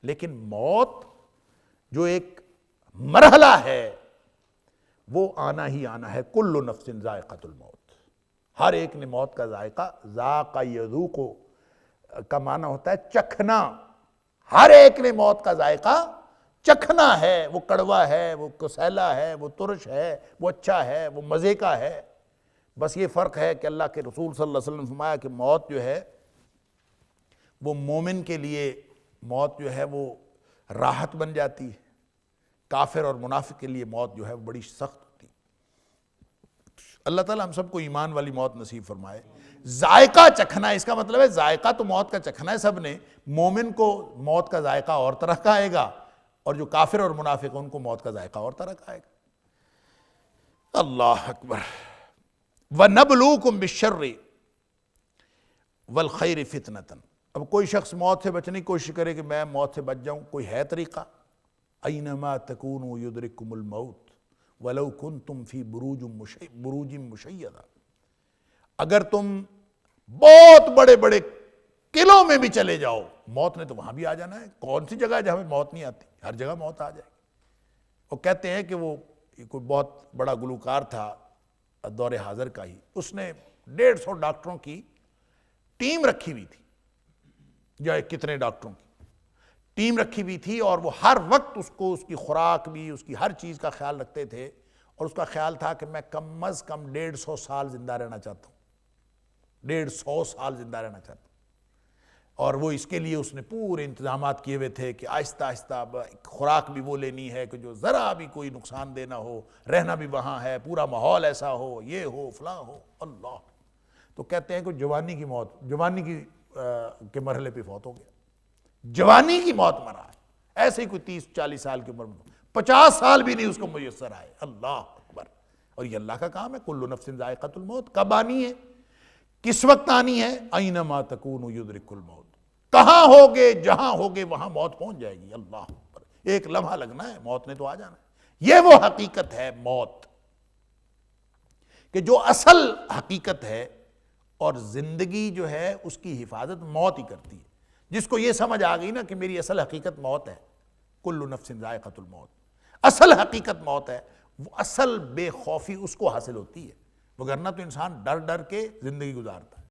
لیکن موت جو ایک مرحلہ ہے وہ آنا ہی آنا ہے. کل نفس ذائقۃ الموت، ہر ایک نے موت کا ذائقہ، ذاق یذوق کا معنی ہوتا ہے چکھنا. ہر ایک نے موت کا ذائقہ چکھنا ہے. وہ کڑوا ہے، وہ کسیلا ہے، وہ ترش ہے، وہ اچھا ہے، وہ مزے کا ہے. بس یہ فرق ہے کہ اللہ کے رسول صلی اللہ علیہ وسلم نے فرمایا کہ موت جو ہے وہ مومن کے لیے موت جو ہے وہ راحت بن جاتی ہے، کافر اور منافق کے لیے موت جو ہے وہ بڑی سخت ہوتی ہے. اللہ تعالیٰ ہم سب کو ایمان والی موت نصیب فرمائے. ذائقہ چکھنا، اس کا مطلب ہے ذائقہ تو موت کا چکھنا ہے سب نے. مومن کو موت کا ذائقہ اور طرح کا آئے گا، اور جو کافر اور منافق ان کو موت کا ذائقہ اور طرح کا آئے گا. اللہ اکبر. وَنَبْلُوكُمْ بِالشَّرِّ وَالْخَيْرِ فِتْنَةً. اب کوئی شخص موت سے بچنے کی کوشش کرے کہ میں موت سے بچ جاؤں، کوئی ہے طریقہ؟ اَيْنَمَا تَكُونُوا يُدْرِككُمُ الْمَوْتُ وَلَوْ كُنْتُمْ فِي بُرُوجٍ مُشَيَّدَةٍ. اگر تم بہت بڑے بڑے قلعوں میں بھی چلے جاؤ، موت نے تو وہاں بھی آ جانا ہے. کون سی جگہ ہے جہاں موت نہیں آتی؟ ہر جگہ موت آ جائے گی. وہ کہتے ہیں کہ وہ کوئی بہت بڑا گلوکار تھا دور حاضر کا ہی، اس نے 150 ڈاکٹروں کی ٹیم رکھی ہوئی تھی، یا کتنے ڈاکٹروں کی ٹیم رکھی ہوئی تھی، اور وہ ہر وقت اس کو، اس کی خوراک بھی، اس کی ہر چیز کا خیال رکھتے تھے. اور اس کا خیال تھا کہ میں کم از کم 150 سال زندہ رہنا چاہتا ہوں، 150 سال زندہ رہنا چاہتا ہوں. اور وہ اس کے لیے اس نے پورے انتظامات کیے ہوئے تھے کہ آہستہ آہستہ خوراک بھی وہ لینی ہے کہ جو ذرا بھی کوئی نقصان دہ نہ ہو، رہنا بھی وہاں ہے، پورا ماحول ایسا ہو، یہ ہو فلاں ہو. اللہ. تو کہتے ہیں کہ جوانی کی موت، جوانی کے مرحلے پہ فوت ہو گیا، جوانی کی موت مرا ہے. ایسے ہی کوئی 30-40 سال کی عمر میں، 50 سال بھی نہیں اس کو میسر آئے. اللہ اکبر. اور یہ اللہ کا کام ہے. کل نفس ذائقۃ الموت. کب آنی ہے؟ کس وقت آنی ہے؟ اینما تکونوا یدرک الموت. کہاں ہوگے، جہاں ہوگے وہاں موت پہنچ جائے گی. اللہ اکبر. ایک لمحہ لگنا ہے، موت نے تو آ جانا ہے. یہ وہ حقیقت ہے موت، کہ جو اصل حقیقت ہے. اور زندگی جو ہے اس کی حفاظت موت ہی کرتی ہے. جس کو یہ سمجھ آ گئی نا کہ میری اصل حقیقت موت ہے، کل نفس ذائقۃ الموت، اصل حقیقت موت ہے، وہ اصل بے خوفی اس کو حاصل ہوتی ہے. وگرنہ تو انسان ڈر ڈر کے زندگی گزارتا ہے.